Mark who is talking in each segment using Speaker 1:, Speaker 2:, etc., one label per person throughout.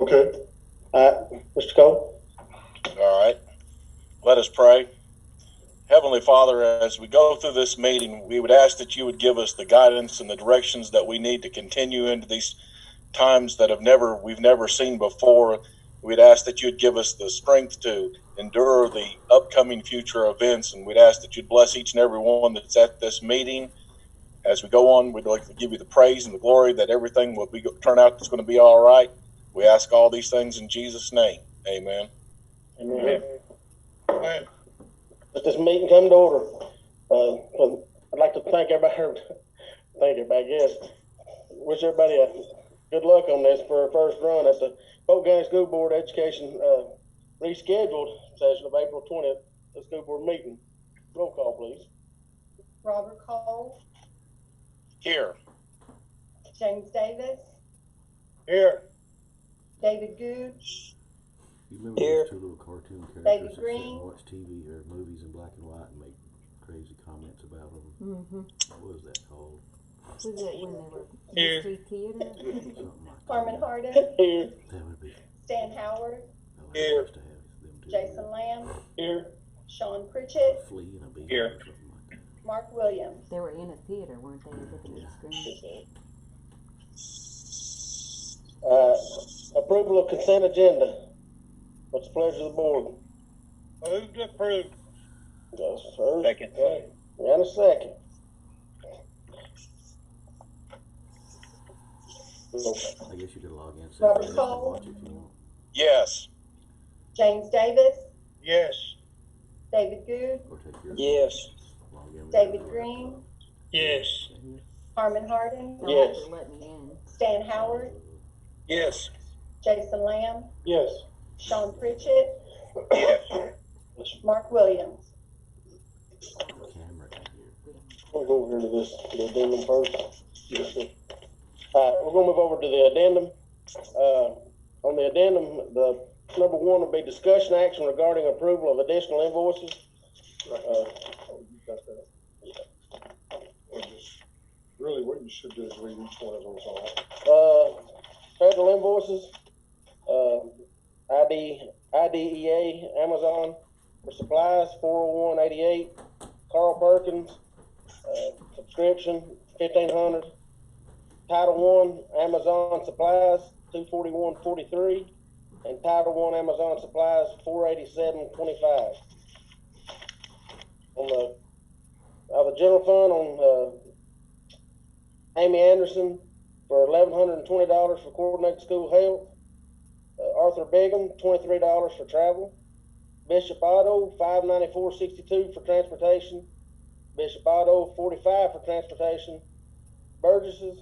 Speaker 1: Okay.
Speaker 2: Mr. Cole?
Speaker 3: All right. Let us pray. Heavenly Father, as we go through this meeting, we would ask that you would give us the guidance and the directions that we need to continue into these times that we've never seen before. We'd ask that you'd give us the strength to endure the upcoming future events, and we'd ask that you'd bless each and every one that's at this meeting. As we go on, we'd like to give you the praise and the glory that everything will turn out that's going to be all right. We ask all these things in Jesus' name. Amen.
Speaker 2: Amen. Amen. Let this meeting come to order. I'd like to thank everybody. Wish everybody a good luck on this for our first run at the Polk County School Board Education rescheduled session of April 20th, the school board meeting. Roll call, please.
Speaker 4: Robert Cole.
Speaker 3: Here.
Speaker 4: James Davis.
Speaker 2: Here.
Speaker 4: David Good.
Speaker 5: You remember those two little cartoon characters
Speaker 4: David
Speaker 5: that sit
Speaker 4: Green.
Speaker 5: and watch TV or movies in black and white and make crazy comments about them?
Speaker 6: Mm-hmm.
Speaker 5: What was that called?
Speaker 6: Was it when they were
Speaker 2: Here.
Speaker 6: Mystery Theater?
Speaker 5: Something like
Speaker 4: Carmen
Speaker 5: that.
Speaker 4: Hardin.
Speaker 2: Here.
Speaker 5: That would be.
Speaker 4: Stan Howard.
Speaker 2: Here.
Speaker 5: To have them do
Speaker 4: Jason Lamb.
Speaker 2: Here.
Speaker 4: Sean
Speaker 5: a
Speaker 4: Pritchett.
Speaker 5: flea and a bee
Speaker 2: Here.
Speaker 5: or something like that.
Speaker 4: Mark Williams.
Speaker 6: They were in a theater, weren't they? Looking at the screen.
Speaker 2: Approval of consent agenda. What's the pleasure of the board?
Speaker 1: Move to approve.
Speaker 2: Yes, sir.
Speaker 1: Second.
Speaker 2: And a second.
Speaker 5: I guess you could log in
Speaker 4: Robert
Speaker 5: separately and
Speaker 4: Cole.
Speaker 5: watch it if you want.
Speaker 3: Yes.
Speaker 4: James Davis.
Speaker 1: Yes.
Speaker 4: David Good.
Speaker 5: Or take your
Speaker 2: Yes.
Speaker 5: log in.
Speaker 4: David Green.
Speaker 1: Yes.
Speaker 4: Carmen Hardin.
Speaker 6: They'll
Speaker 2: Yes.
Speaker 6: have to let me in.
Speaker 4: Stan Howard.
Speaker 1: Yes.
Speaker 4: Jason Lamb.
Speaker 2: Yes.
Speaker 4: Sean Pritchett. Mark Williams.
Speaker 5: Camera in here.
Speaker 2: We'll go over to the addendum first. Yes, sir. We're gonna move over to the addendum. On the addendum, the number one will be discussion action regarding approval of additional invoices.
Speaker 1: Really, what you should do is read each one of those off.
Speaker 2: Federal invoices, IDEA, Amazon for supplies, 401.88. Carl Perkins, subscription, 1,500. Title I, Amazon supplies, 241.43. And Title I, Amazon supplies, 487.25. On the general fund, on Amy Anderson for $1,120 for coordinated school health. Arthur Bigham, $23 for travel. Bishop Otto, $594.62 for transportation. Bishop Otto, $45 for transportation. Burgess's,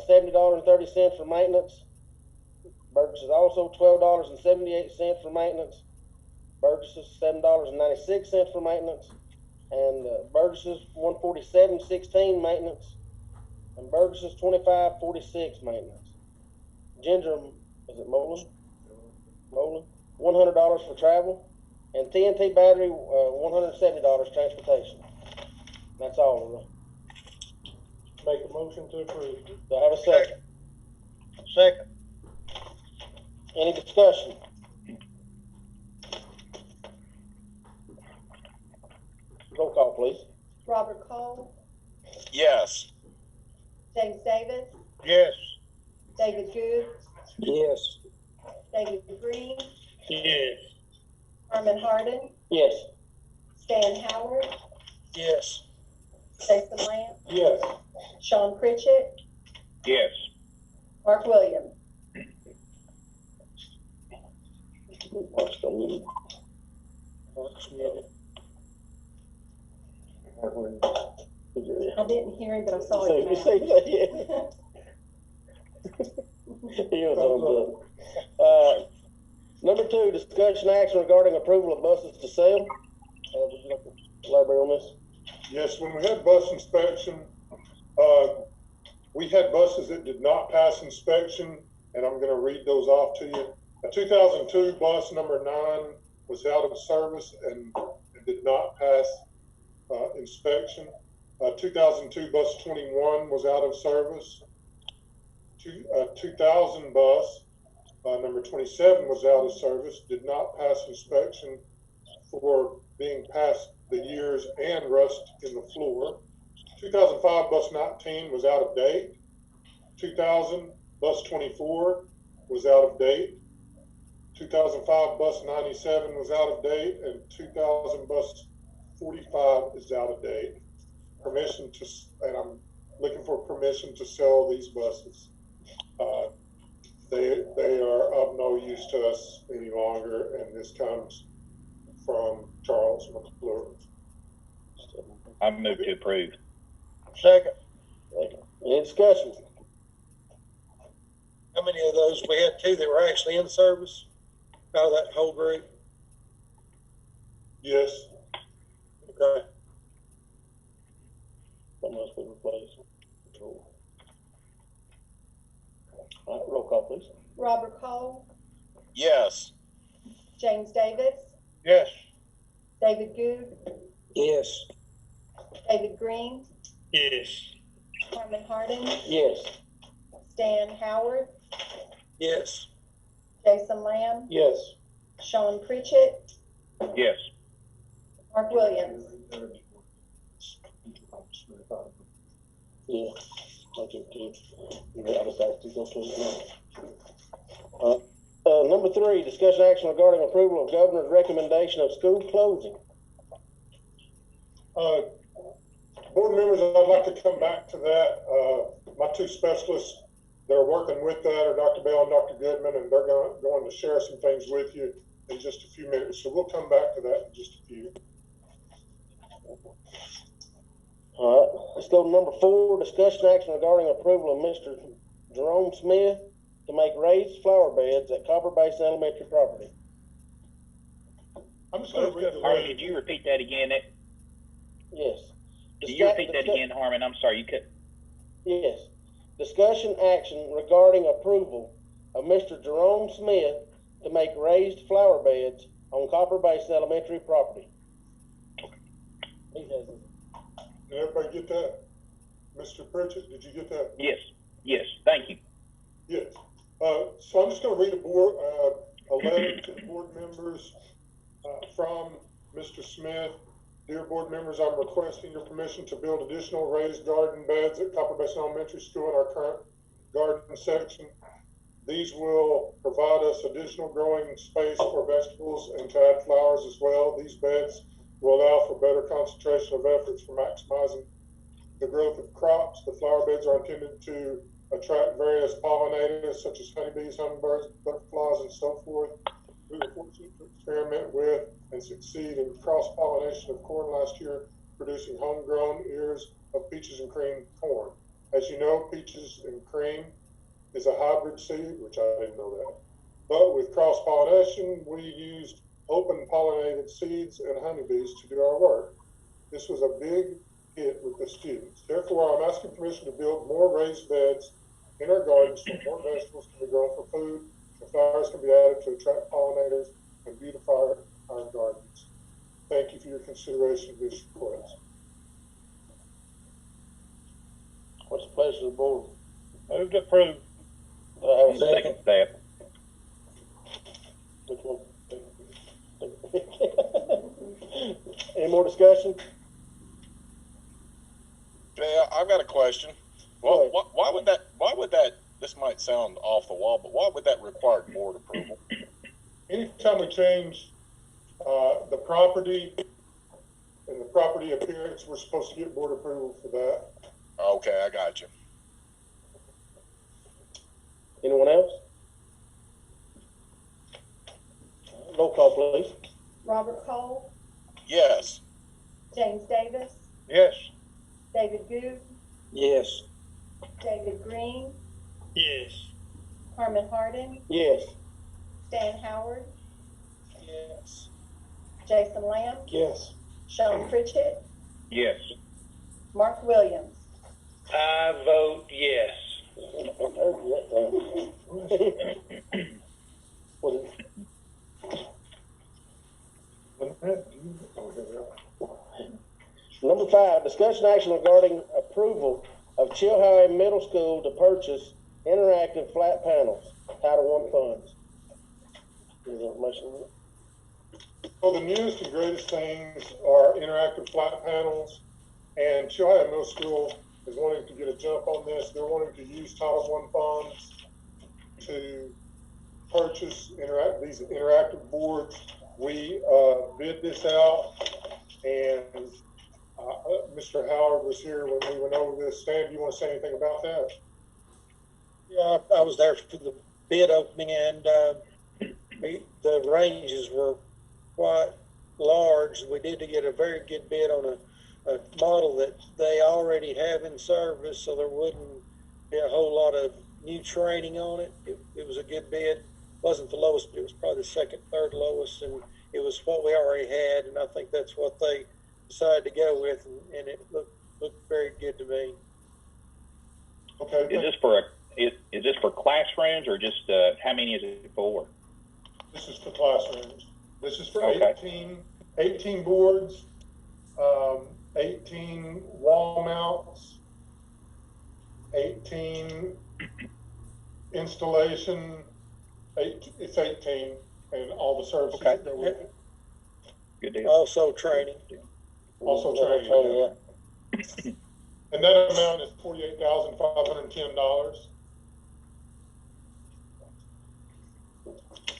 Speaker 2: $70.30 for maintenance. Burgess's also $12.78 for maintenance. Burgess's $7.96 for maintenance. And Burgess's $147.16 maintenance. And Burgess's $25.46 maintenance. Ginger, is it Molan? Molan, $100 for travel. And TNT battery, $170 transportation. That's all of it.
Speaker 1: Make a motion to approve.
Speaker 2: Do I have a second?
Speaker 1: Second.
Speaker 2: Any discussion? Roll call, please.
Speaker 4: Robert Cole.
Speaker 3: Yes.
Speaker 4: James Davis.
Speaker 1: Yes.
Speaker 4: David Good.
Speaker 2: Yes.
Speaker 4: David Green.
Speaker 1: Yes.
Speaker 4: Carmen Hardin.
Speaker 2: Yes.
Speaker 4: Stan Howard.
Speaker 1: Yes.
Speaker 4: Jason Lamb.
Speaker 1: Yes.
Speaker 4: Sean Pritchett.
Speaker 1: Yes.
Speaker 4: Mark Williams. I didn't hear him, but I saw him.
Speaker 2: You say, yeah. He was on the, number two, discussion action regarding approval of buses to sale. Would you like to elaborate on this?
Speaker 7: Yes, when we had bus inspection, we had buses that did not pass inspection, and I'm gonna read those off to you. A 2002 bus number 9 was out of service and it did not pass inspection. 2002 bus 21 was out of service. 2000 bus Number 27 was out of service, did not pass inspection for being past the years and rust in the floor. 2005 bus 19 was out of date. 2000 bus 24 was out of date. 2005 bus 97 was out of date, and 2000 bus 45 is out of date. And I'm looking for permission to sell these buses. They are of no use to us any longer, and this comes from Charles McClure.
Speaker 8: I move to approve.
Speaker 2: Second. Any discussion?
Speaker 1: How many of those? We had two that were actually in service out of that whole group?
Speaker 7: Yes.
Speaker 1: Okay.
Speaker 2: What must be replaced? All right, roll call, please.
Speaker 4: Robert Cole,
Speaker 3: Yes.
Speaker 4: James Davis,
Speaker 1: Yes.
Speaker 4: David Goode,
Speaker 1: Yes.
Speaker 4: David Green,
Speaker 1: Yes.
Speaker 4: Carmen Hardin,
Speaker 2: Yes.
Speaker 4: Stan Howard,
Speaker 1: Yes.
Speaker 4: Jason Lamb,
Speaker 2: Yes.
Speaker 4: Sean Pritchett,
Speaker 8: Yes.
Speaker 4: Mark Williams.
Speaker 2: Yeah. Okay, too. Number 3, discussion action regarding approval of governor's recommendation of school closing.
Speaker 7: Board members, I'd like to come back to that. My two specialists that are working with that are Dr. Bell and Dr. Goodman, and they're going to share some things with you in just a few minutes. So we'll come back to that in just a few.
Speaker 2: All right, let's go to number 4, discussion action regarding approval of Mr. Jerome Smith to make raised flower beds at Copper Basin Elementary property.
Speaker 7: I'm just going to read the
Speaker 8: Harmon,
Speaker 7: letter.
Speaker 8: could you repeat that again?
Speaker 2: Yes.
Speaker 8: Can you repeat that again, Harmon? I'm sorry, you could.
Speaker 2: Yes. Discussion action regarding approval of Mr. Jerome Smith to make raised flower beds on Copper Basin Elementary property. He has it.
Speaker 7: Did everybody get that? Mr. Pritchett, did you get that?
Speaker 8: Yes. Yes. Thank you.
Speaker 7: Yes. So I'm just going to read a letter to the board members from Mr. Smith. Dear board members, I'm requesting your permission to build additional raised garden beds at Copper Basin Elementary School in our current garden section. These will provide us additional growing space for vegetables and to add flowers as well. These beds will allow for better concentration of efforts for maximizing the growth of crops. The flower beds are intended to attract various pollinators such as honeybees, hummingbirds, butterflies, and so forth. We were fortunate to experiment with and succeed in cross-pollination of corn last year, producing homegrown ears of peaches and cream corn. As you know, peaches and cream is a hybrid seed, which I didn't know that. But with cross-pollination, we used open pollinated seeds and honeybees to do our work. This was a big hit with the students. Therefore, I'm asking permission to build more raised beds in our gardens so more vegetables can be grown for food, and flowers can be added to attract pollinators and beautify our gardens. Thank you for your consideration of this request.
Speaker 2: What's the pleasure of the board?
Speaker 1: Move to approve.
Speaker 8: Second that.
Speaker 2: Which one? Any more discussion?
Speaker 3: Yeah, I've got a question. Well, why would that, this might sound off the wall, but why would that require board approval?
Speaker 7: Anytime we change the property and the property appearance, we're supposed to get board approval for that.
Speaker 3: Okay, I got you.
Speaker 2: Anyone else? Roll call, please.
Speaker 4: Robert Cole,
Speaker 3: Yes.
Speaker 4: James Davis,
Speaker 1: Yes.
Speaker 4: David Goode,
Speaker 1: Yes.
Speaker 4: David Green,
Speaker 1: Yes.
Speaker 4: Carmen Hardin,
Speaker 2: Yes.
Speaker 4: Stan Howard,
Speaker 1: Yes.
Speaker 4: Jason Lamb,
Speaker 1: Yes.
Speaker 4: Sean Pritchett,
Speaker 8: Yes.
Speaker 4: Mark Williams.
Speaker 1: I vote yes.
Speaker 2: What is Number 5, discussion action regarding approval of Chilhowee Middle School to purchase interactive flat panels, Title I funds. Is there a motion?
Speaker 7: Well, the newest and greatest things are interactive flat panels, and Chilhowee Middle School is wanting to get a jump on this. They're wanting to use Title I funds to purchase these interactive boards. We bid this out, and Mr. Howard was here when we went over this. Stan, do you want to say anything about that?
Speaker 1: Yeah, I was there for the bid opening, and the ranges were quite large. We did get a very good bid on a model that they already have in service, so there wouldn't be a whole lot of new training on it. It was a good bid. Wasn't the lowest, but it was probably the second, third lowest, and it was what we already had, and I think that's what they decided to go with, and it looked very good to me.
Speaker 7: Okay.
Speaker 8: Is this for classrooms or just how many is it for?
Speaker 7: This is for classrooms. This is for
Speaker 8: Okay.
Speaker 7: 18 boards, 18 wall mounts, 18 installation, it's 18, and all the services
Speaker 8: Okay.
Speaker 7: that go with it.
Speaker 8: Good deal.
Speaker 1: Also training.
Speaker 7: Also training.
Speaker 2: Yeah.
Speaker 7: And that amount is $48,510.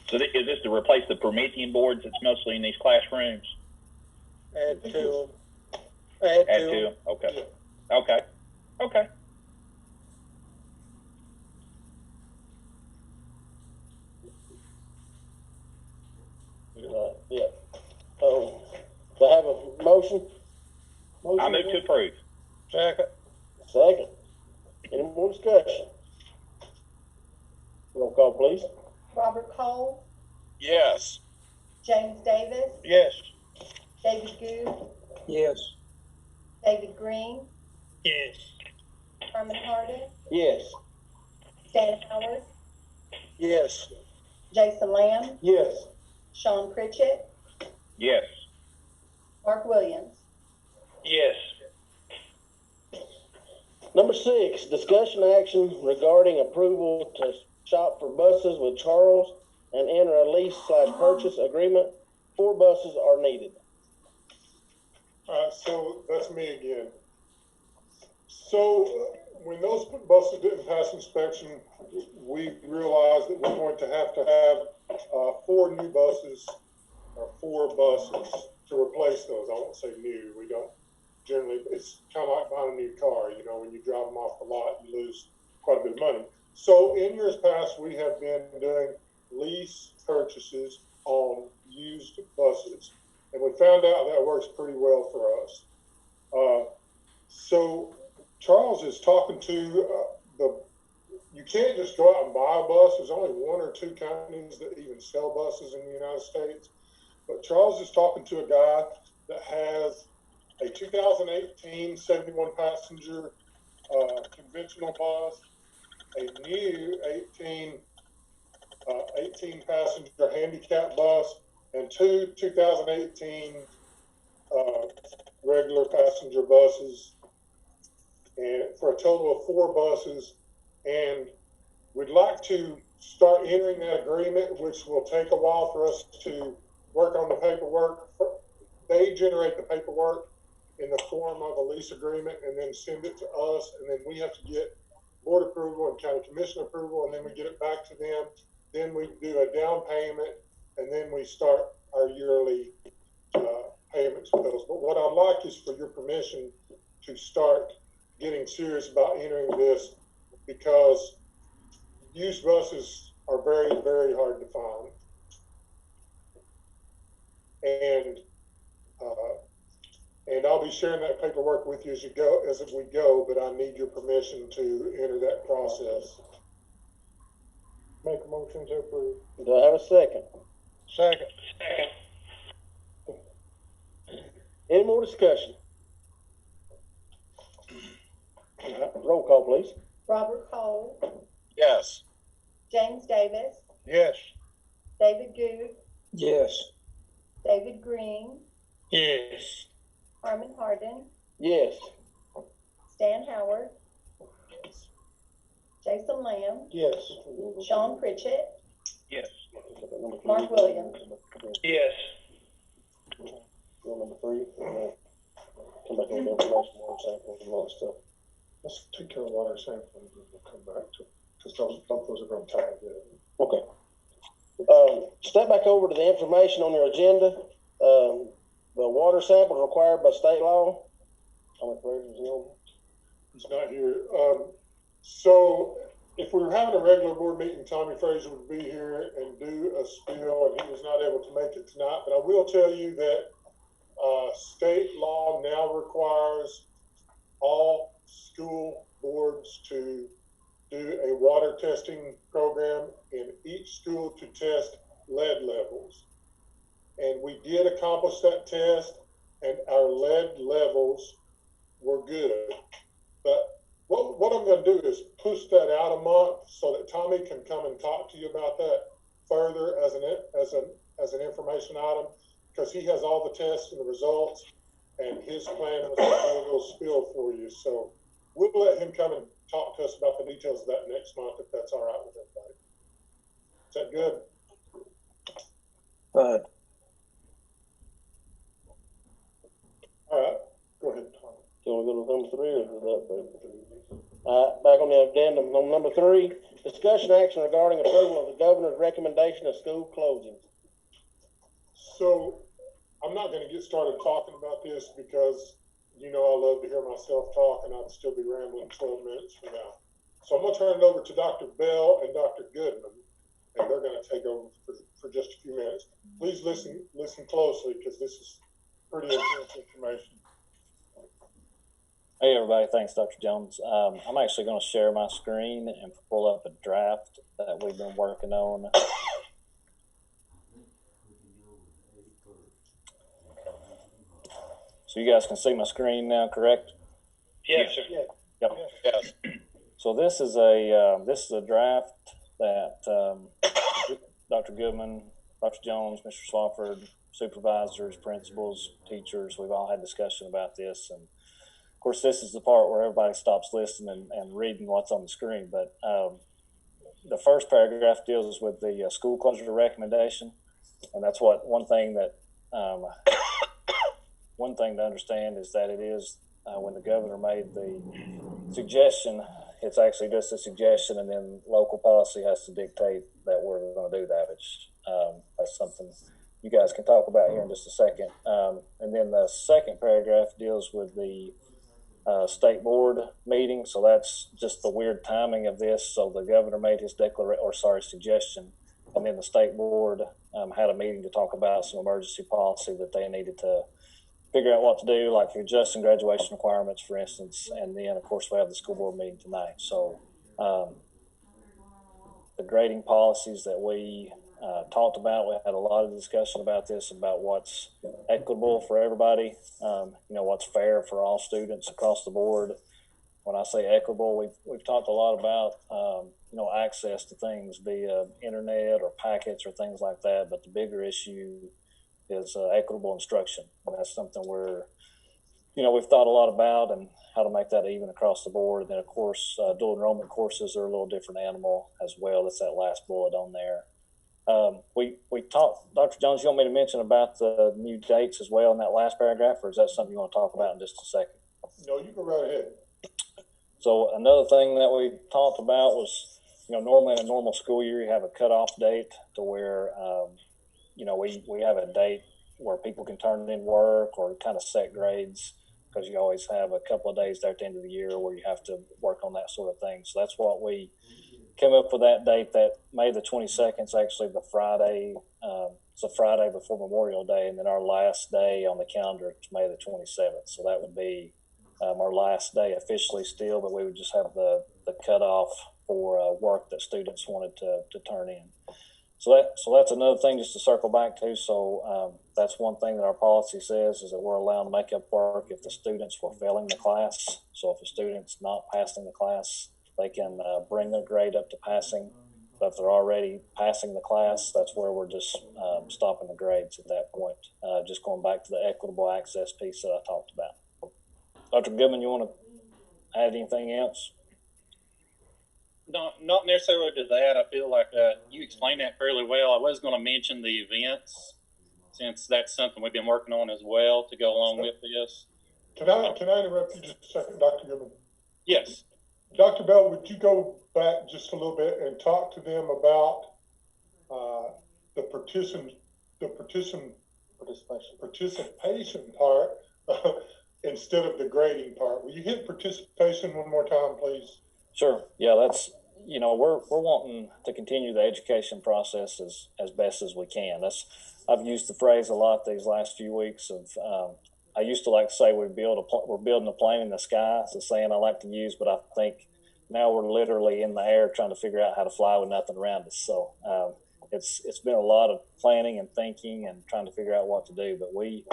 Speaker 8: So is this to replace the Promethean boards that's mostly in these classrooms?
Speaker 1: Add to them. Add
Speaker 8: Add
Speaker 1: to
Speaker 8: to
Speaker 1: them.
Speaker 8: them? Okay. Okay. Okay.
Speaker 2: Yeah. So I have a motion?
Speaker 8: I move to approve.
Speaker 1: Second.
Speaker 2: Second. Any more discussion? Roll call, please.
Speaker 4: Robert Cole,
Speaker 3: Yes.
Speaker 4: James Davis,
Speaker 1: Yes.
Speaker 4: David Goode,
Speaker 1: Yes.
Speaker 4: David Green,
Speaker 1: Yes.
Speaker 4: Herman Hardin,
Speaker 2: Yes.
Speaker 4: Stan Howard,
Speaker 1: Yes.
Speaker 4: Jason Lamb,
Speaker 2: Yes.
Speaker 4: Sean Pritchett,
Speaker 8: Yes.
Speaker 4: Mark Williams.
Speaker 1: Yes.
Speaker 2: Number 6, discussion action regarding approval to shop for buses with Charles and enter a lease/purchase agreement. 4 buses are needed.
Speaker 7: So that's me again. So when those buses didn't pass inspection, we realized that we're going to have 4 new buses, or 4 buses to replace those. I won't say new. We don't generally, it's kind of like buying a new car. You know, when you drive them off the lot, you lose quite a bit of money. So in years past, we have been doing lease purchases on used buses. And we found out that works pretty well for us. So Charles is talking to you can't just go out and buy a bus. There's only 1 or 2 companies that even sell buses in the United States. But Charles is talking to a guy that has a 2018 71 passenger conventional bus, a new 18 passenger handicap bus, and 2 2018 regular passenger buses, and for a total of 4 buses. And we'd like to start entering that agreement, which will take a while for us to work on the paperwork. They generate the paperwork in the form of a lease agreement and then send it to us, and then we have to get board approval and county commission approval, and then we get it back to them. Then we do a down payment, and then we start our yearly payments for those. But what I'd like is for your permission to start getting serious about entering this, because used buses are very, very hard to find. And I'll be sharing that paperwork with you as we go, but I need your permission to enter that process. Make a motion to approve.
Speaker 2: Do I have a second?
Speaker 1: Second.
Speaker 2: Any more discussion? Roll call, please.
Speaker 4: Robert Cole,
Speaker 3: Yes.
Speaker 4: James Davis,
Speaker 1: Yes.
Speaker 4: David Goode,
Speaker 1: Yes.
Speaker 4: David Green,
Speaker 1: Yes.
Speaker 4: Herman Hardin,
Speaker 2: Yes.
Speaker 4: Stan Howard, Jason Lamb,
Speaker 1: Yes.
Speaker 4: Sean Pritchett,
Speaker 8: Yes.
Speaker 4: Mark Williams.
Speaker 8: Yes.
Speaker 2: Number three, come back on the information, water samples and all that stuff.
Speaker 7: Let's take care of water sampling and we'll come back to, because both those are going to tie together.
Speaker 2: Okay. Step back over to the information on your agenda. The water samples required by state law. How much Fraser is on?
Speaker 7: He's not here. So if we were having a regular board meeting, Tommy Fraser would be here and do a spiel, and he was not able to make it tonight. But I will tell you that state law now requires all school boards to do a water testing program in each school to test lead levels. And we did accomplish that test, and our lead levels were good. But what I'm going to do is push that out a month so that Tommy can come and talk to you about that further as an information item, because he has all the tests and the results, and his plan was to do a little spiel for you. So we'll let him come and talk to us about the details of that next month, if that's all right with everybody. Is that good?
Speaker 2: Right.
Speaker 7: All right, go ahead, Tom.
Speaker 2: Can we go to number three or is that? Back on the addendum, on number three, discussion action regarding approval of the governor's recommendation of school closings.
Speaker 7: So I'm not going to get started talking about this because, you know, I love to hear myself talk and I'd still be rambling 12 minutes from now. So I'm going to turn it over to Dr. Bell and Dr. Goodman, and they're going to take over for just a few minutes. Please listen closely because this is pretty intense information.
Speaker 9: Hey everybody, thanks Dr. Jones. I'm actually going to share my screen and pull up a draft that we've been working on. So you guys can see my screen now, correct?
Speaker 8: Yes, sir.
Speaker 9: Yep.
Speaker 3: Yes.
Speaker 9: So this is a draft that Dr. Goodman, Dr. Jones, Mr. Swafford, supervisors, principals, teachers, we've all had discussion about this. And of course, this is the part where everybody stops listening and reading what's on the screen. But the first paragraph deals with the school closure recommendation. And that's what one thing to understand is that it is when the governor made the suggestion, it's actually just a suggestion, and then local policy has to dictate that we're going to do that, which that's something you guys can talk about here in just a second. And then the second paragraph deals with the state board meeting. So that's just the weird timing of this. So the governor made his suggestion, and then the state board had a meeting to talk about some emergency policy that they needed to figure out what to do, like adjusting graduation requirements, for instance. And then, of course, we have the school board meeting tonight. So the grading policies that we talked about, we had a lot of discussion about this, about what's equitable for everybody, what's fair for all students across the board. When I say equitable, we've talked a lot about, access to things via internet or packets or things like that. But the bigger issue is equitable instruction. And that's something we've thought a lot about, and how to make that even across the board. And then, of course, dual enrollment courses are a little different animal as well. That's that last bullet on there. We talked, Dr. Jones, you want me to mention about the new dates as well in that last paragraph, or is that something you want to talk about in just a second?
Speaker 7: No, you go right ahead.
Speaker 9: So another thing that we talked about was, normally in a normal school year, you have a cutoff date to where, we have a date where people can turn in work or kind of set grades, because you always have a couple of days there at the end of the year where you have to work on that sort of thing. So that's what we came up with, that date. That May the 22nd is actually the Friday. It's a Friday before Memorial Day, and then our last day on the calendar is May the 27th. So that would be our last day officially still, but we would just have the cutoff for work that students wanted to turn in. So that's another thing just to circle back to. So that's one thing that our policy says, is that we're allowed to make up work if the students were failing the class. So if a student's not passing the class, they can bring their grade up to passing. But if they're already passing the class, that's where we're just stopping the grades at that point. Just going back to the equitable access piece that I talked about. Dr. Goodman, you want to add anything else?
Speaker 8: not necessarily to that. I feel like you explained that fairly well. I was going to mention the events, since that's something we've been working on as well to go along with this.
Speaker 7: Can I interrupt you just a second, Dr. Goodman?
Speaker 8: Yes.
Speaker 7: Dr. Bell, would you go back just a little bit and talk to them about the participation part instead of the grading part? Will you hit participation one more time, please?
Speaker 9: Sure. Yeah, that's, we're wanting to continue the education process as best as we can. I've used the phrase a lot these last few weeks of, I used to like to say we're building a plane in the sky. It's a saying I like to use, but I think now we're literally in the air trying to figure out how to fly with nothing around us. So it's been a lot of planning and thinking and trying to figure out what to do. But we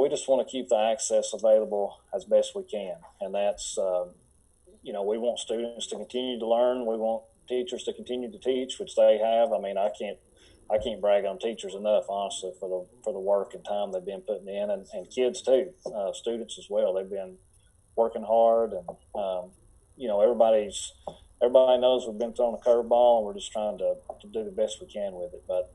Speaker 9: just want to keep the access available as best we can, and that's we want students to continue to learn. We want teachers to continue to teach, which they have. I mean, I can't brag on teachers enough, honestly, for the work and time they've been putting in, and kids too, students as well. They've been working hard, and everybody knows we've been thrown a curveball, and we're just trying to do the best we can with it. But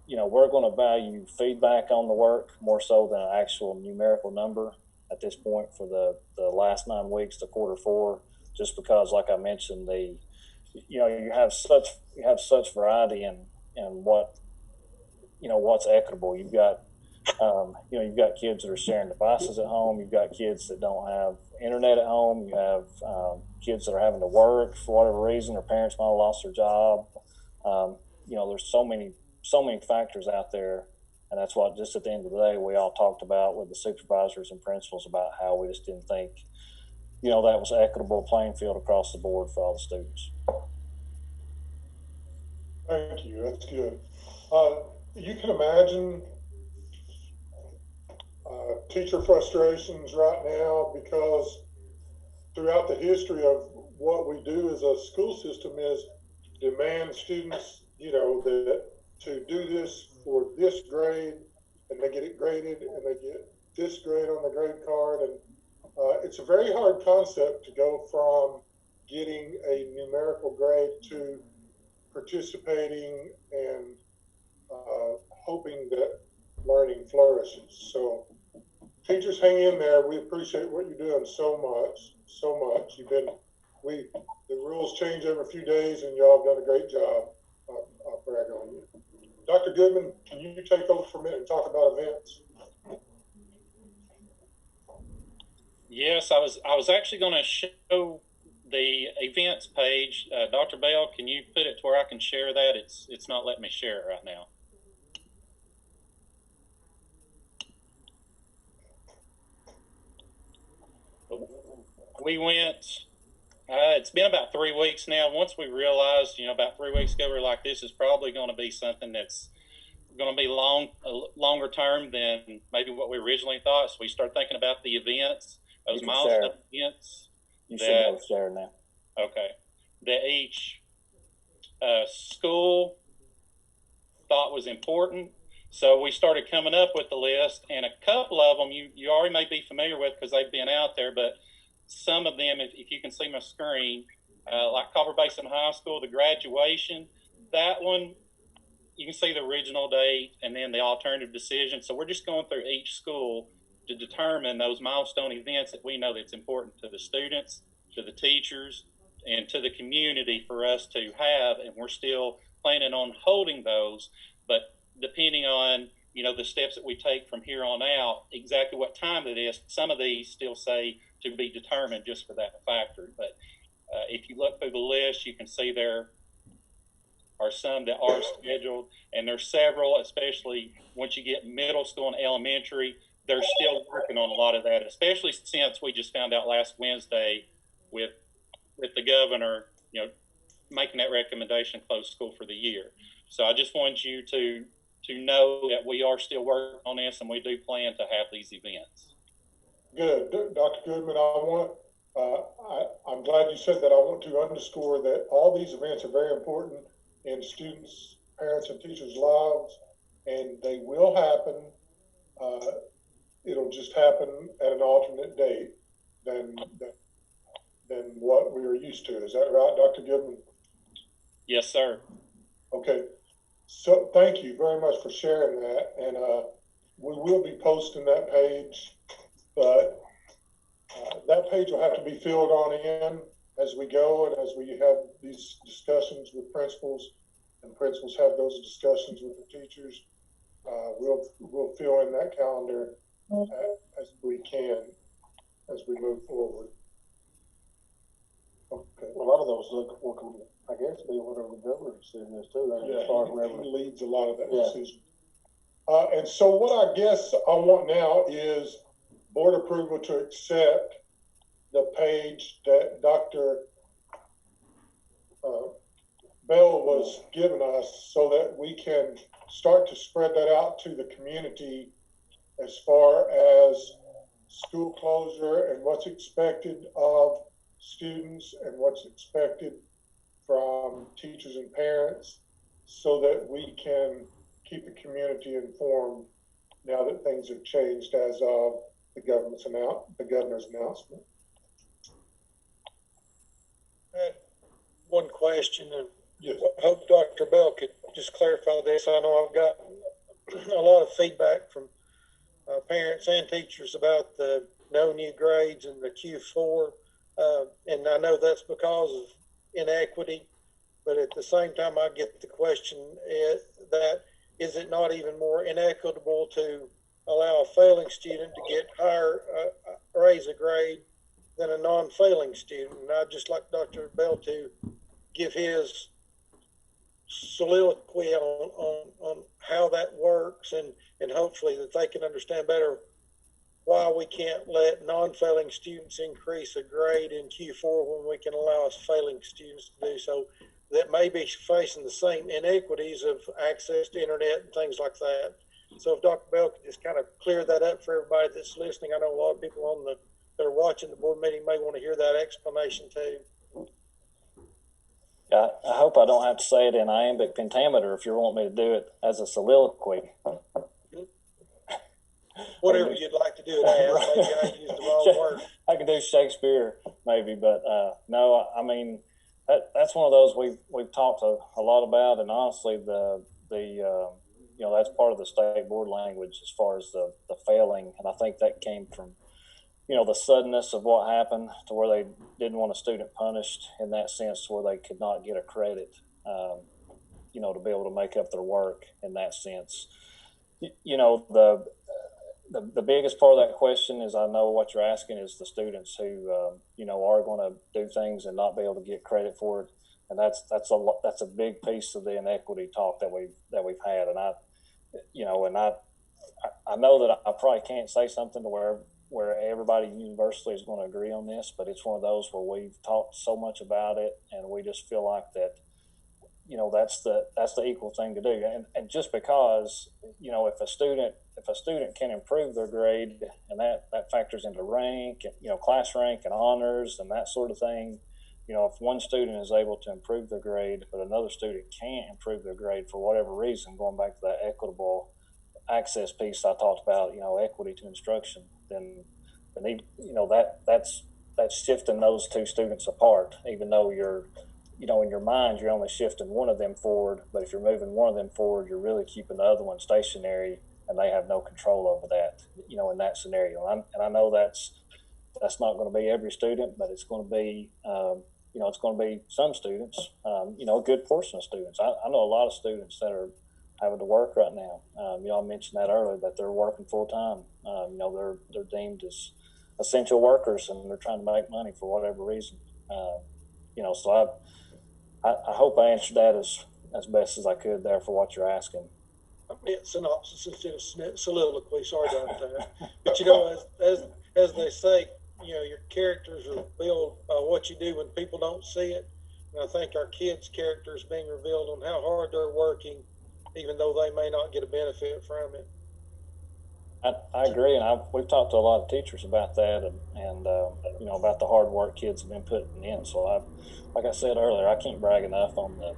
Speaker 9: we're going to value feedback on the work more so than an actual numerical number at this point for the last 9 weeks to quarter 4, just because, like I mentioned, you have such variety in what's equitable. You've got you've got kids that are sharing devices at home. You've got kids that don't have internet at home. You have kids that are having to work for whatever reason. Their parents might have lost their job. There's so many factors out there, and that's what, just at the end of the day, we all talked about with the supervisors and principals about how we just didn't think that was equitable playing field across the board for all the students.
Speaker 7: Thank you. That's good. You can imagine teacher frustrations right now, because throughout the history of what we do as a school system is demand students, that to do this for this grade, and they get it graded, and they get this grade on the grade card, and it's a very hard concept to go from getting a numerical grade to participating and hoping that learning flourishes. So teachers, hang in there. We appreciate what you're doing so much. The rules change every few days, and y'all have done a great job. I'll brag on you. Dr. Goodman, can you take over for a minute and talk about events?
Speaker 8: Yes, I was actually going to show the events page. Dr. Bell, can you put it to where I can share that? It's not letting me share it right now. We went, it's been about 3 weeks now. Once we realized, about 3 weeks ago, we were like, this is probably going to be something that's going to be longer term than maybe what we originally thought. So we started thinking about the events, those milestone events.
Speaker 9: You should be able to share now.
Speaker 8: Okay. That each school thought was important. So we started coming up with the list, and a couple of them you already may be familiar with because they've been out there, but some of them, if you can see my screen, like Culver Basin High School, the graduation, that one, you can see the original date and then the alternative decision. So we're just going through each school to determine those milestone events that we know that's important to the students, to the teachers, and to the community for us to have. And we're still planning on holding those, but depending on, the steps that we take from here on out, exactly what time it is, some of these still say to be determined just for that factor. But if you look through the list, you can see there are some that are scheduled, and there's several, especially once you get middle school and elementary, they're still working on a lot of that, especially since we just found out last Wednesday with the governor, making that recommendation, close school for the year. So I just wanted you to know that we are still working on this, and we do plan to have these events.
Speaker 7: Good. Dr. Goodman, I'm glad you said that. I want to underscore that all these events are very important in students, parents, and teachers' lives, and they will happen. It'll just happen at an alternate date than than what we were used to. Is that right, Dr. Goodman?
Speaker 8: Yes, sir.
Speaker 7: Okay. So thank you very much for sharing that. And we will be posting that page, but that page will have to be filled on in as we go and as we have these discussions with principals, and principals have those discussions with the teachers. We'll fill in that calendar as we can as we move forward. Okay.
Speaker 2: A lot of those will, I guess, be whatever the governor's decision is too.
Speaker 7: Yeah,
Speaker 2: as far as whenever.
Speaker 7: he leads a lot of that
Speaker 2: Yeah.
Speaker 7: decision. And so what I guess I want now is board approval to accept the page that Dr. Bell was giving us so that we can start to spread that out to the community as far as school closure and what's expected of students and what's expected from teachers and parents, so that we can keep the community informed now that things have changed as of the governor's announcement.
Speaker 1: I had one question, and
Speaker 7: Yes.
Speaker 1: I hope Dr. Bell could just clarify this. I know I've got a lot of feedback from parents and teachers about the no new grades and the Q4, and I know that's because of inequity, but at the same time I get the question that is it not even more inequitable to allow a failing student to get higher, raise a grade than a non-failing student? And I'd just like Dr. Bell to give his soliloquy on how that works, and hopefully that they can understand better why we can't let non-failing students increase a grade in Q4 when we can allow us failing students to do so, that may be facing the same inequities of access to internet and things like that. So if Dr. Bell could just kind of clear that up for everybody that's listening. I know a lot of people that are watching the board meeting may want to hear that explanation too.
Speaker 9: I hope I don't have to say it in iambic pentameter if you want me to do it as a soliloquy.
Speaker 1: Whatever you'd like to do it as. Maybe I used the wrong word.
Speaker 9: I can do Shakespeare maybe, but no, I mean that's one of those we've talked a lot about, and honestly, the you know, that's part of the state board language as far as the failing, and I think that came from, you know, the suddenness of what happened to where they didn't want a student punished in that sense, to where they could not get a credit, you know, to be able to make up their work in that sense. You know, the biggest part of that question is, I know what you're asking is the students who, you know, are going to do things and not be able to get credit for it. And that's a big piece of the inequity talk that we've had. And I know that I probably can't say something to where everybody universally is going to agree on this, but it's one of those where we've talked so much about it, and we just feel like that, you know, that's the equal thing to do. And just because, you know, if a student can improve their grade, and that factors into rank, you know, class rank and honors and that sort of thing. You know, if one student is able to improve their grade, but another student can't improve their grade for whatever reason, going back to that equitable access piece I talked about, you know, equity to instruction, then you know, that's shifting those two students apart, even though you're, you know, in your mind, you're only shifting one of them forward, but if you're moving one of them forward, you're really keeping the other one stationary, and they have no control over that, you know, in that scenario. And I know that's not going to be every student, but it's going to be, you know, it's going to be some students, you know, a good portion of students. I know a lot of students that are having to work right now. You know, I mentioned that earlier, that they're working full time. You know, they're deemed as essential workers, and they're trying to make money for whatever reason. You know, so I hope I answered that as best as I could there for what you're asking.
Speaker 1: I meant synopsis instead of soliloquy. Sorry about that. But you know, as they say, you know, your characters are revealed by what you do when people don't see it. And I think our kids' character is being revealed on how hard they're working, even though they may not get a benefit from it.
Speaker 9: I agree, and we've talked to a lot of teachers about that, and you know, about the hard work kids have been putting in. So like I said earlier, I can't brag enough on the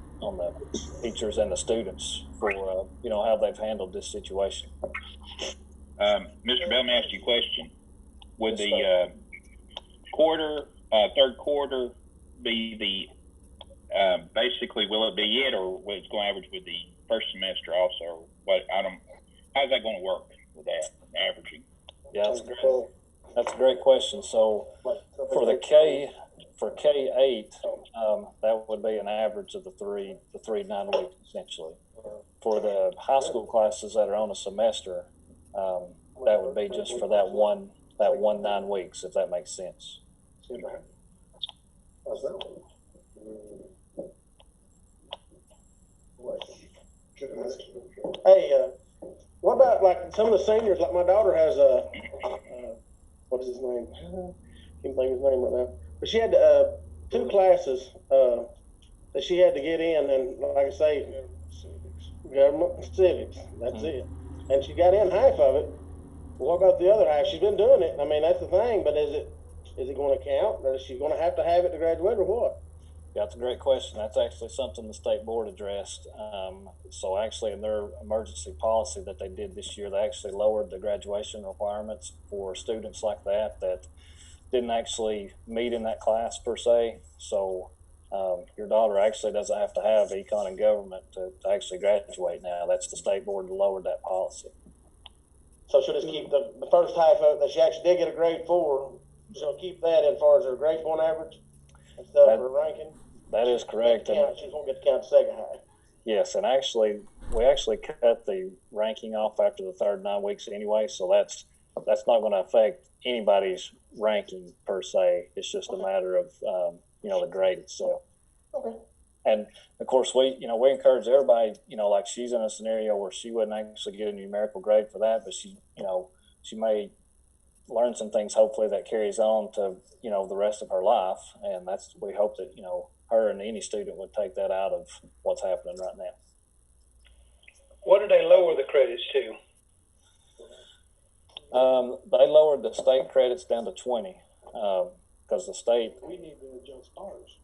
Speaker 9: teachers and the students for you know, how they've handled this situation.
Speaker 10: Mr. Bell, let me ask you a question. Would the quarter third quarter be the, basically, will it be it, or will it go average with the first semester also? What, how's that gonna work with that averaging?
Speaker 9: Yeah, that's a great question. So for the K-8, that would be an average of the three 9 weeks essentially. For the high school classes that are on a semester, that would be just for that one 9 weeks, if that makes sense.
Speaker 2: Hey, what about like some of the seniors? Like my daughter has what is his name? Can't think of his name right now. But she had 2 classes that she had to get in, and like I say, government and civics. That's it. And she got in half of it. What about the other half? She's been doing it. I mean, that's the thing. But is it going to count? Or is she going to have it to graduate, or what?
Speaker 9: Yeah, that's a great question. That's actually something the state board addressed. So actually in their emergency policy that they did this year, they actually lowered the graduation requirements for students like that didn't actually meet in that class per se. So your daughter actually doesn't have to have econ and government to actually graduate now. That's the state board that lowered that policy.
Speaker 2: So she'll just keep the first half of it that she actually did get a grade 4. She'll keep that as far as her grade point average and stuff for ranking.
Speaker 9: That is correct.
Speaker 2: She's going to get to count the second half.
Speaker 9: Yes, and we actually cut the ranking off after the third 9 weeks anyway, so that's not going to affect anybody's ranking per se. It's just a matter of the grade itself.
Speaker 2: Okay.
Speaker 9: And of course, we encourage everybody. Like she's in a scenario where she wouldn't actually get a numerical grade for that, but she may learn some things hopefully that carries on to the rest of her life, and we hope that her and any student would take that out of what's happening right now.
Speaker 1: What did they lower the credits to?
Speaker 9: They lowered the state credits down to 20 because the state.
Speaker 1: We need to adjust ours.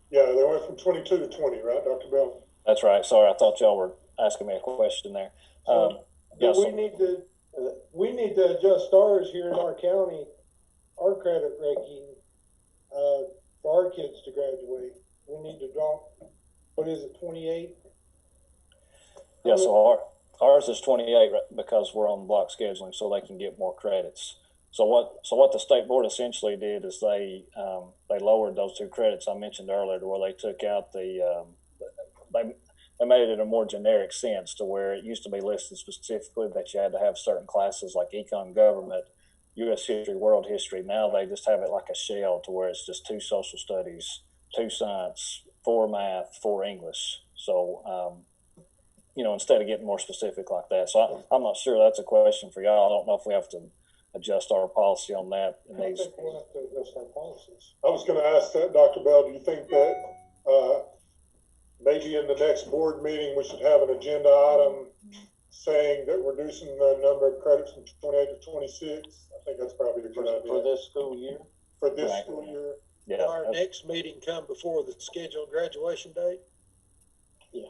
Speaker 7: Yeah, they went from 22 to 20, right, Dr. Bell?
Speaker 9: That's right. Sorry, I thought y'all were asking me a question there.
Speaker 1: We need to adjust ours here in our county, our credit ranking, for our kids to graduate. We need to drop, 28?
Speaker 9: Yeah, so ours is 28 because we're on block scheduling, so they can get more credits. So what the state board essentially did is they lowered those 2 credits I mentioned earlier, to where they took out they made it in a more generic sense, to where it used to be listed specifically that you had to have certain classes like econ, government, U.S. history, world history. Now they just have it like a shell, to where it's just 2 social studies, 2 science, 4 math, 4 English. So instead of getting more specific like that. So I'm not sure that's a question for y'all. I don't know if we have to adjust our policy on that.
Speaker 1: I think we'll have to adjust our policies.
Speaker 7: I was going to ask that, Dr. Bell, do you think that maybe in the next board meeting we should have an agenda item saying that we're reducing the number of credits from 28 to 26? I think that's probably a good idea.
Speaker 2: For this school year?
Speaker 7: For this school year?
Speaker 9: Yeah.
Speaker 1: Will our next meeting come before the scheduled graduation date?
Speaker 2: Yeah.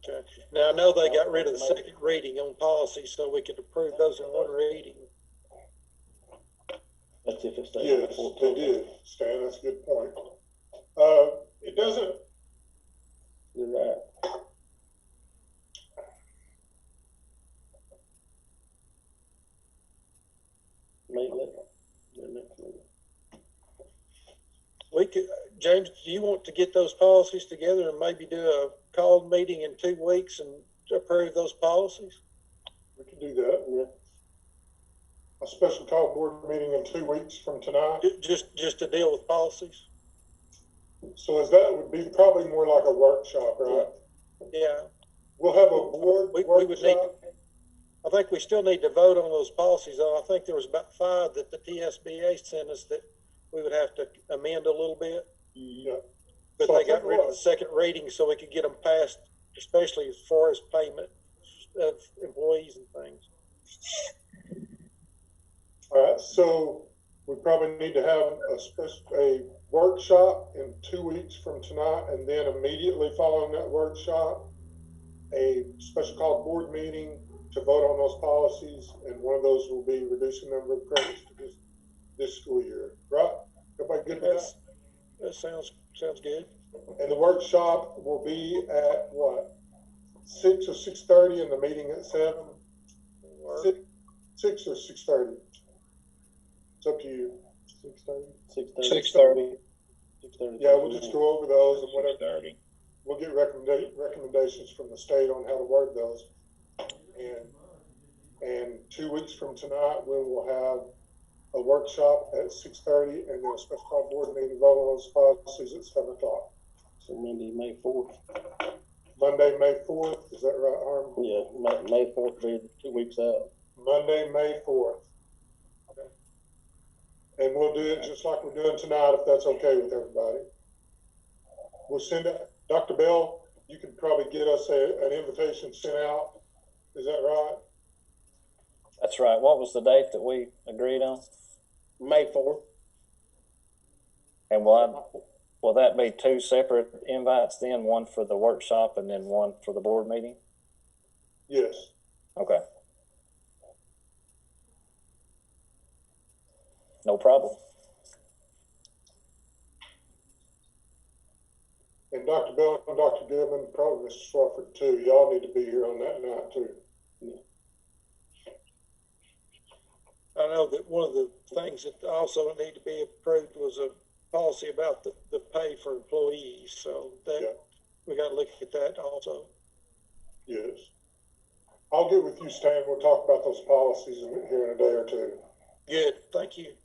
Speaker 1: Okay. Now, I know they got rid of the second reading on policy, so we could approve those in one reading.
Speaker 2: That's if it's
Speaker 7: Yes, they did, Stan, that's a good point. It doesn't.
Speaker 2: You're right.
Speaker 1: We could, James, do you want to get those policies together and maybe do a called meeting in 2 weeks and approve those policies?
Speaker 7: We can do that, yeah. A special call board meeting in 2 weeks from tonight.
Speaker 1: Just to deal with policies?
Speaker 7: So that would be probably more like a workshop, right?
Speaker 1: Yeah.
Speaker 7: We'll have a board
Speaker 1: We would need,
Speaker 7: workshop.
Speaker 1: I think we still need to vote on those policies, though. I think there was about 5 that the TSBA sent us that we would have to amend a little bit.
Speaker 7: Yeah.
Speaker 1: But
Speaker 7: So
Speaker 1: they
Speaker 7: I
Speaker 1: got
Speaker 7: think
Speaker 1: rid of the second reading so we could get them passed, especially as far as payment of employees and things.
Speaker 7: All right, so we probably need to have a workshop in 2 weeks from tonight, and then immediately following that workshop, a special called board meeting to vote on those policies, and one of those will be reducing the number of credits to this school year, right? Everybody good with that?
Speaker 1: That sounds good.
Speaker 7: And the workshop will be at what? 6 or 6:30 and the meeting at 7? 6 or 6:30? It's up to you. 6:30?
Speaker 2: 6:30. 6:30.
Speaker 7: Yeah, we'll just go over those and whatever.
Speaker 10: 6:30.
Speaker 7: We'll get recommendations from the state on how to word those. And 2 weeks from tonight, we will have a workshop at 6:30 and then a special call board meeting vote on those policies at 7 o'clock.
Speaker 2: So Monday, May 4th.
Speaker 7: Monday, May 4th, is that right, Harm?
Speaker 2: Yeah, May 4th will be 2 weeks out.
Speaker 7: Monday, May 4th. Okay. And we'll do it just like we're doing tonight, if that's okay with everybody. We'll send it, Dr. Bell, you can probably get us an invitation sent out. Is that right?
Speaker 9: That's right. What was the date that we agreed on?
Speaker 2: May 4th.
Speaker 9: And will that be 2 separate invites then, one for the workshop and then one for the board meeting?
Speaker 7: Yes.
Speaker 9: Okay. No problem.
Speaker 7: And Dr. Bell and Dr. Goodman, probably Mr. Swafford too. Y'all need to be here on that night too.
Speaker 1: I know that one of the things that also need to be approved was a policy about the pay for employees, so that,
Speaker 7: Yeah.
Speaker 1: we gotta look at that also.
Speaker 7: Yes. I'll get with you, Stan. We'll talk about those policies here in a day or two.
Speaker 1: Good, thank you.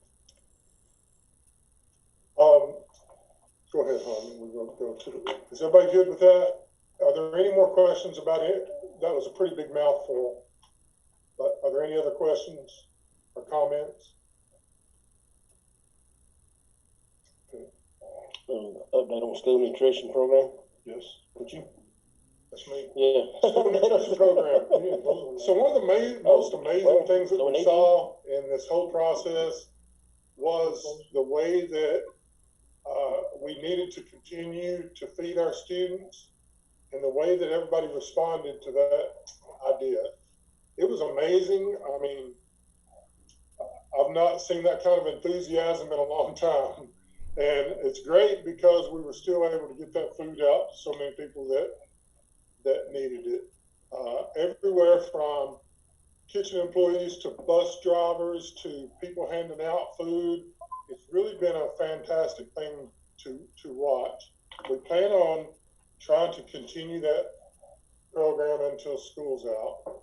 Speaker 7: Go ahead, Harmon. We're going to go to it. Is everybody good with that? Are there any more questions about it? That was a pretty big mouthful. But are there any other questions or comments? Okay.
Speaker 2: Update on school nutrition program.
Speaker 7: Yes. Would you? That's me.
Speaker 2: Yeah.
Speaker 7: School nutrition program. So one of the most amazing things that we saw in this whole process was the way that we needed to continue to feed our students and the way that everybody responded to that idea. It was amazing. I mean, I've not seen that kind of enthusiasm in a long time. And it's great because we were still able to get that food out to so many people that needed it. Everywhere from kitchen employees to bus drivers to people handing out food. It's really been a fantastic thing to watch. We plan on trying to continue that program until school's out.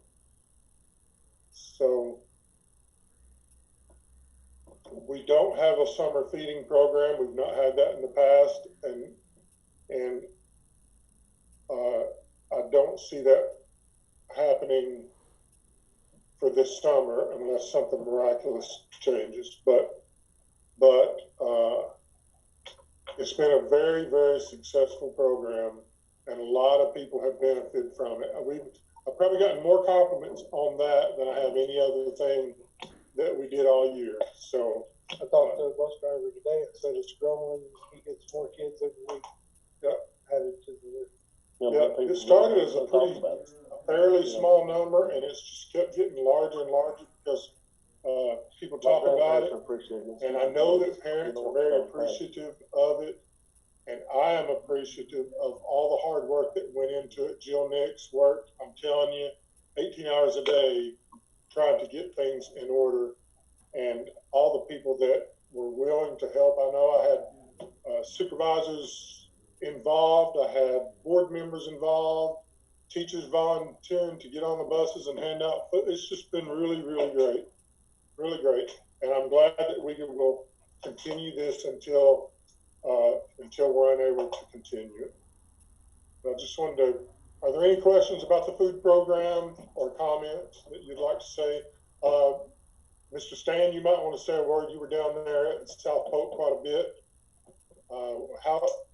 Speaker 7: So we don't have a summer feeding program. We've not had that in the past, and I don't see that happening for this summer unless something miraculous changes. But it's been a very, very successful program, and a lot of people have benefited from it. I've probably gotten more compliments on that than I have any other thing that we did all year. So
Speaker 1: I talked to a bus driver today and said it's growing. He gets more kids every week. Added to the list.
Speaker 7: Yeah, it started as a fairly small number, and it's just kept getting larger and larger because people talk about it, and I know that parents are very appreciative of it, and I am appreciative of all the hard work that went into it. Jill Nix worked, I'm telling you, 18 hours a day trying to get things in order, and all the people that were willing to help. I know I had supervisors involved, I had board members involved, teachers volunteering to get on the buses and hand out food. It's just been really, really great. Really great. And I'm glad that we will continue this until we're unable to continue it. I just wanted to, are there any questions about the food program or comments that you'd like to say? Mr. Stan, you might want to say a word. You were down there at South Polk quite a bit.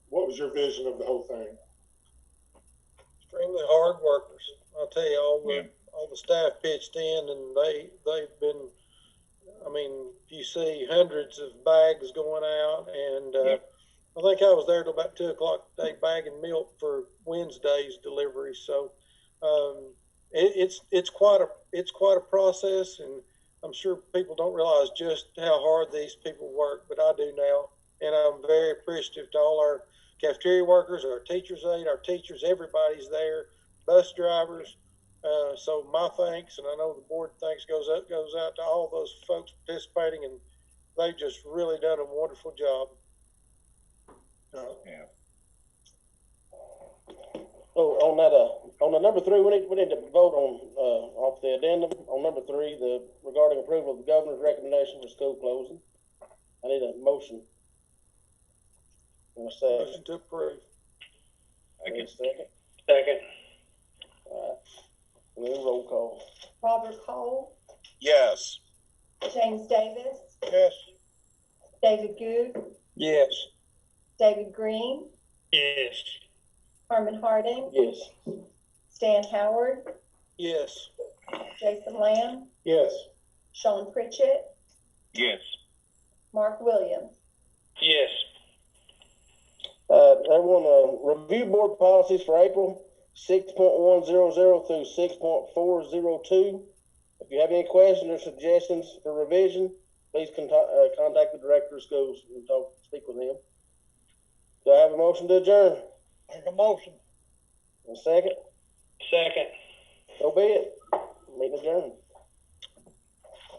Speaker 7: What was your vision of the whole thing?
Speaker 1: Extremely hard workers. I'll tell you, all the staff pitched in, and they've been. I mean, you see hundreds of bags going out, and I think I was there till about 2 o'clock today bagging milk for Wednesday's delivery. So it's quite a process, and I'm sure people don't realize just how hard these people work, but I do now. And I'm very appreciative to all our cafeteria workers, our teachers aid, our teachers, everybody's there, bus drivers. So my thanks, and I know the board thanks goes out to all those folks participating, and they've just really done a wonderful job.
Speaker 10: Yeah.
Speaker 2: So on the number three, we need to vote on, off the addendum, on number three, regarding approval of the governor's recommendation for school closing. I need a motion. And a second.
Speaker 1: Motion to approve.
Speaker 10: I
Speaker 2: And a
Speaker 10: guess.
Speaker 2: second.
Speaker 1: Second.
Speaker 2: All right. And then roll call.
Speaker 4: Robert Cole,
Speaker 3: Yes.
Speaker 4: James Davis,
Speaker 1: Yes.
Speaker 4: David Goode,
Speaker 1: Yes.
Speaker 4: David Green,
Speaker 1: Yes.
Speaker 4: Herman Harding,
Speaker 2: Yes.
Speaker 4: Stan Howard,
Speaker 1: Yes.
Speaker 4: Jason Lamb,
Speaker 1: Yes.
Speaker 4: Sean Pritchett,
Speaker 10: Yes.
Speaker 4: Mark Williams.
Speaker 1: Yes.
Speaker 2: Everyone, review board policies for April 6.100 through 6.402. If you have any questions or suggestions for revision, please contact the director of schools and speak with him. Do I have a motion to adjourn?
Speaker 1: Make a motion.
Speaker 2: A second?
Speaker 1: Second.
Speaker 2: So be it. Meeting adjourned.